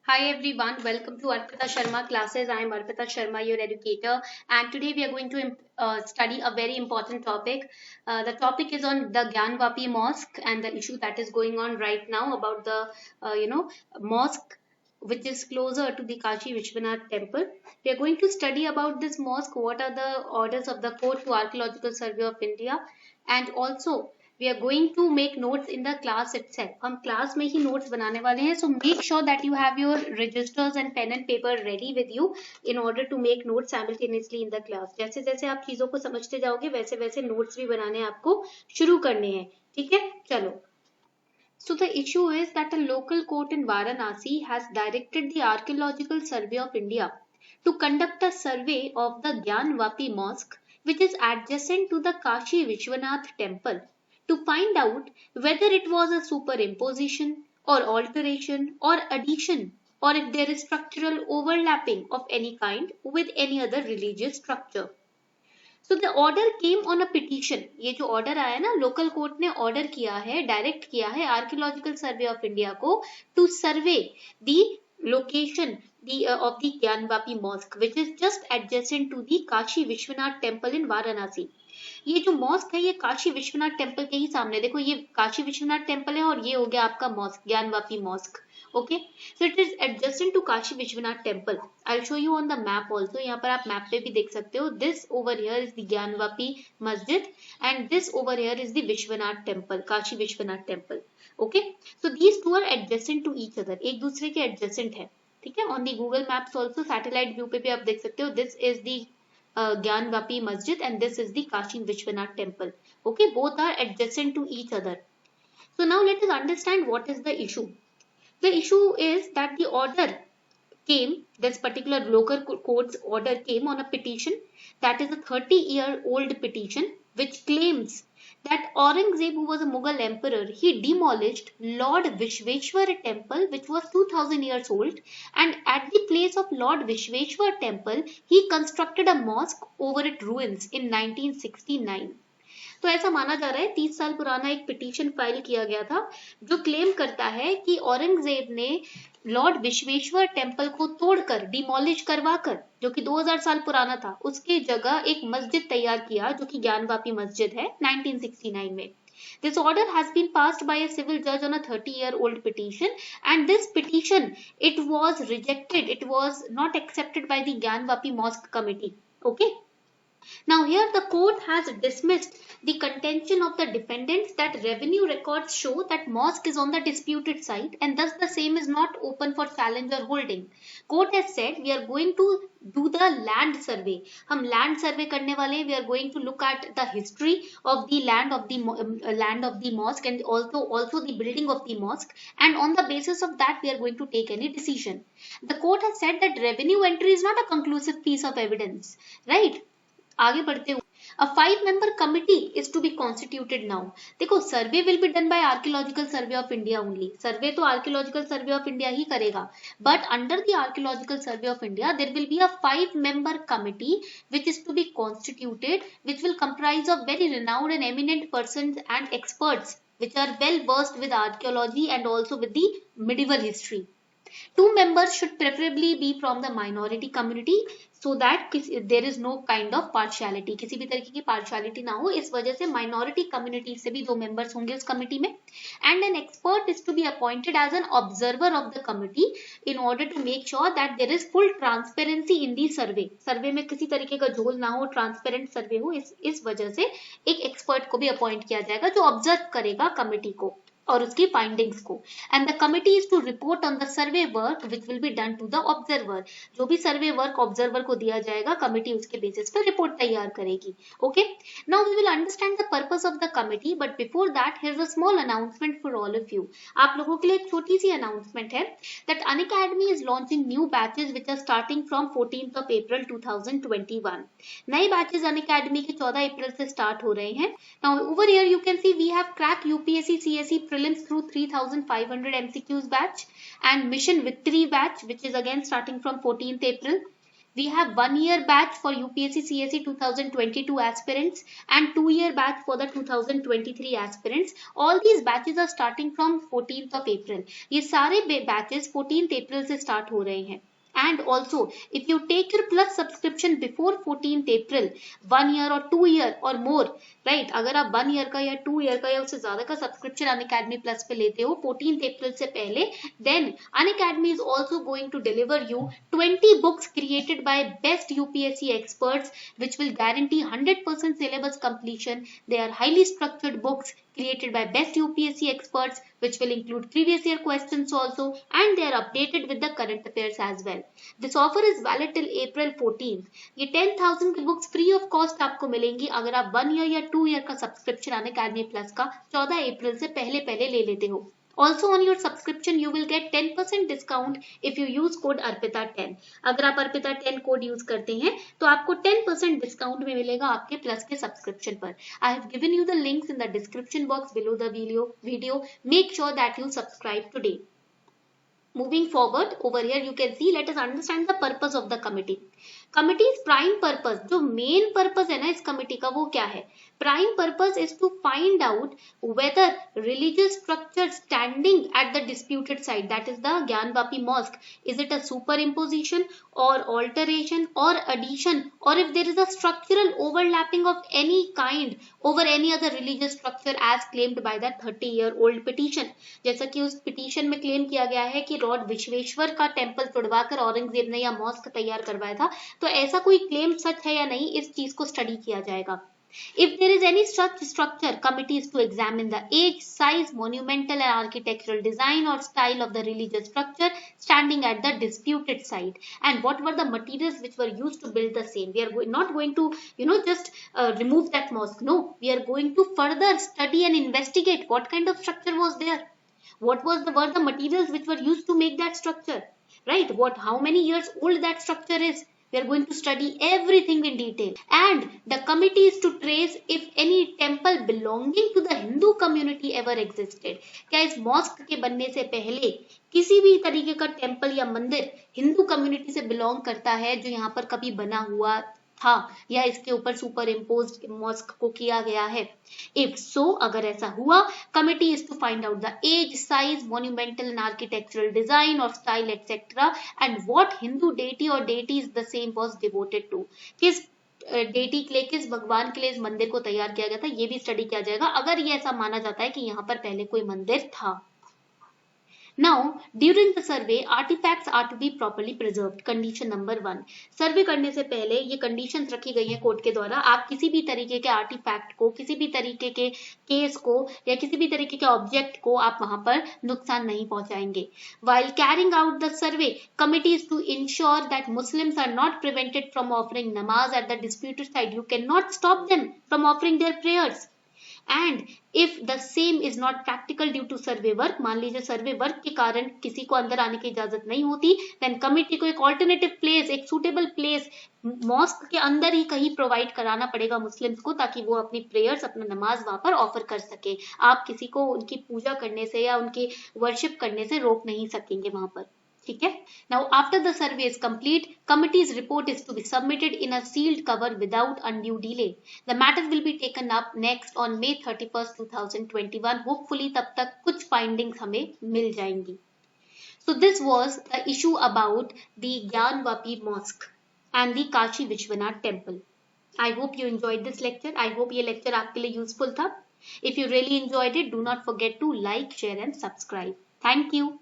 Hi everyone, welcome to Arpita Sharma classes. I am Arpita Sharma, your educator, and today we are going to study a very important topic. The topic is on the Gyanvapi Mosque and the issue that is going on right now about the mosque which is closer to the Kashi Vishwanath temple. We are going to study about this mosque, what are the orders of the court to Archaeological Survey of India, and also we are going to make notes in the class itself. हम class में ही notes बनाने वाले हैं. So make sure that you have your registers and pen and paper ready with you in order to make notes simultaneously in the class. जैसे जैसे आप चीजों को समझते जाओगे वैसे वैसे notes भी बनाने आपको शुरू करने हैं. ठीक है, चलो. So the issue is that a local court in Varanasi has directed the Archaeological Survey of India to conduct a survey of the Gyanvapi Mosque, which is adjacent to the Kashi Vishwanath temple, to find out whether it was a superimposition or alteration or addition, or if there is structural overlapping of any kind with any other religious structure. So the order came on a petition. ये जो order आया ना, local court ने order किया है, direct किया है archaeological survey of India को to survey the location of the Gyanvapi mosque which is just adjacent to the Kashi Vishwanath temple in Varanasi. ये जो मॉस्क है ये काशी विश्वनाथ टेम्पल के ही सामने, देखो ये काशी विश्वनाथ टेम्पल है और ये हो गया आपका mosque Gyanvapi mosque. Okay, so it is adjacent to Kashi Vishwanath temple. I show you on the map also. यहाँ पर आप मैप पे भी देख सकते हो. This over here is the Gyanvapi Masjid and this over here is the Vishwanath temple, Kashi Vishwanath temple. Okay, so these two are adjacent to each other, एक दूसरे के एडजेसेंट है. ठीक है, on the Google maps also satellite view पे भी आप देख सकते हो. This is the Gyanvapi Masjid and this is the Kashi Vishwanath temple. Okay, both are adjacent to each other. So now let us understand what is the issue. The issue is that the order came, this particular local court's order came on a petition that is a 30-year-old petition which claims that Aurangzeb, who was a Mughal emperor, he demolished Lord Vishveshwar temple which was 2000 years old, and at the place of Lord Vishveshwar temple he constructed a mosque over its ruins in 1969. तो ऐसा माना जा रहा है 30 साल पुराना एक petition file किया गया था जो क्लेम करता है कि औरंगजेब ने लॉर्ड विश्वेश्वर टेम्पल को तोड़कर, डिमोलिश करवाकर, जो कि 2000 साल पुराना था, उसकी जगह एक मस्जिद तैयार किया जो कि ज्ञानवापी मस्जिद है 1969 में. This order has been passed by a civil judge on a 30-year-old petition, and this petition, it was rejected, it was not accepted by the Gyanvapi Mosque Committee. Okay. Now here the court has dismissed the contention of the defendants that revenue records show that mosque is on the disputed site and thus the same is not open for challenge or holding. Court has said we are going to do the land survey. हम land survey करने वाले हैं. We are going to look at the history of the land of the mosque and also the building of the mosque, and on the basis of that we are going to take any decision. The court has said that revenue entry is not a conclusive piece of evidence, right? आगे बढ़ते हुए a 5-member committee is to be constituted now. देखो, survey will be done by archaeological survey of India only. Survey तो archaeological survey of India ही करेगा, but under the archaeological survey of India there will be a 5-member committee which is to be constituted, which will comprise of very renowned and eminent persons and experts which are well versed with archaeology and also with the medieval history. 2 members should preferably be from the minority community so that there is no kind of partiality, किसी भी तरीके की partiality ना हो. इस वजह से minority community से भी 2 members होंगे उस committee में, and an expert is to be appointed as an observer of the committee in order to make sure that there is full transparency in the survey. सर्वे में किसी तरीके का झोल ना हो, ट्रांसपेरेंट सर्वे हो. इस वजह से एक एक्सपर्ट को भी अपॉइंट किया जाएगा जो ऑब्जर्व करेगा कमिटी को और उसकी फाइंडिंग्स को. And the committee is to report on the survey work which will be done to the observer. जो भी सर्वे वर्क ऑब्जर्वर को दिया जाएगा, कमिटी उसके बेसिस पर रिपोर्ट तैयार करेगी. Okay, now we will understand the purpose of the committee, but before that here is a small announcement for all of you. आप लोगों के लिए एक छोटी सी अनाउंसमेंट है that Unacademy is launching new batches which are starting from 14th of April 2021. नए batches Unacademy के 14 अप्रैल से स्टार्ट हो रहे हैं. Now over here you can see we have crack UPSC CSE prelims through 3500 MCQs batch and mission victory batch which is again starting from 14th April. We have 1 year batch for UPSC CSE 2022 aspirants and 2 year batch for the 2023 aspirants. All these batches are starting from 14th of April. ये सारे batches 14th April से start हो रहे हैं. And also, if you take your plus subscription before 14th April, 1 year or 2 year or more, right? अगर आप 1 year का या 2 year का या उससे ज्यादा का सब्सक्रिप्शन अनअकैडमी प्लस पे लेते हो 14th April से पहले, then Unacademy is also going to deliver you 20 books created by best UPSC experts, which will guarantee 100% syllabus completion. They are highly structured books created by best UPSC experts, which will include previous year questions also, and they are updated with the current affairs as well. This offer is valid till April 14th. ये 10,000 की books free of cost आपको मिलेंगी अगर आप 1 year या 2 year का subscription Unacademy plus का 14 अप्रैल से पहले ले लेते हो. Also on your subscription you will get 10% discount if you use code ARPITA10. अगर आप ARPITA10 कोड यूज करते हैं तो आपको 10% डिस्काउंट में मिलेगा आपके प्लस के सब्सक्रिप्शन पर. I have given you the links in the description box below the video. Make sure that you subscribe today. Moving forward, over here you can see, let us understand the purpose of the committee. Committee's prime purpose, जो main purpose है ना इस committee का, वो क्या है? Prime purpose is to find out whether religious structure standing at the disputed site, that is the Gyanvapi mosque, is it a superimposition or alteration or addition, or if there is a structural overlapping of any kind over any other religious structure as claimed by the 30-year-old petition. जैसा कि उस petition में claim किया गया है कि Lord Vishweshwar का temple तोड़वाकर Aurangzeb ने यह मॉस्क तैयार करवाया था, तो ऐसा कोई क्लेम सच है या नहीं, इस चीज को स्टडी किया जाएगा. If there is any such structure, committee is to examine the age, size, monumental and architectural design or style of the religious structure standing at the disputed site, and what were the materials which were used to build the same. We are not going to, just remove that mosque. No, we are going to further study and investigate what kind of structure was there. What were the materials which were used to make that structure, right? How many years old that structure is. We are going to study everything in detail. And the committee is to trace if any temple belonging to the Hindu community ever existed. क्या इस mask के बनने से पहले किसी भी तरीके का टेम्पल या मंदिर हिंदू कम्युनिटी से बिलोंग करता है जो यहाँ पर कभी बना हुआ था या इसके ऊपर सुपर इम्पोज मॉस्क को किया गया है. इफ सो, अगर ऐसा हुआ, committee is to find out the age, size, monumental and architectural design or style etcetera, and what Hindu deity or deities the same was devoted to. किस डेटी के लिए, किस भगवान के लिए इस मंदिर को तैयार किया गया था, ये भी स्टडी किया जाएगा अगर ये ऐसा माना जाता है कि यहाँ पर पहले कोई मंदिर था. Now, during the survey, artifacts are to be properly preserved. Condition number 1. सर्वे करने से पहले ये कंडीशंस रखी गई हैं कोर्ट के द्वारा. आप किसी भी तरीके के आर्टिफैक्ट को, किसी भी तरीके के केस को या किसी भी तरीके के ऑब्जेक्ट को आप वहां पर नुकसान नहीं पहुंचाएंगे. While carrying out the survey, committee is to ensure that Muslims are not prevented from offering namaz at the disputed site. You cannot stop them from offering their prayers. And if the same is not practical due to survey work, मान लीजिए सर्वे work के कारण किसी को अंदर आने की इजाजत नहीं होती, then कमिटी को एक ऑल्टरनेटिव प्लेस, एक सुटेबल प्लेस मॉस्क के अंदर ही कहीं प्रोवाइड कराना पड़ेगा मुस्लिम्स को, ताकि वो अपनी प्रेयर्स, अपना नमाज वहां पर ऑफर कर सके. आप किसी को उनकी पूजा करने से या उनकी वर्शिप करने से रोक नहीं सकेंगे वहां पर. ठीक है. Now after the survey is complete, committee's report is to be submitted in a sealed cover without undue delay. The matter will be taken up next on May 31st, 2021. Hopefully तब तक कुछ findings हमें मिल जाएंगी. So this was the issue about the Gyanvapi Mosque and the Kashi Vishwanath Temple. I hope you enjoyed this lecture. I hope ये lecture आपके लिए useful था. If you really enjoyed it, do not forget to like, share and subscribe. Thank you.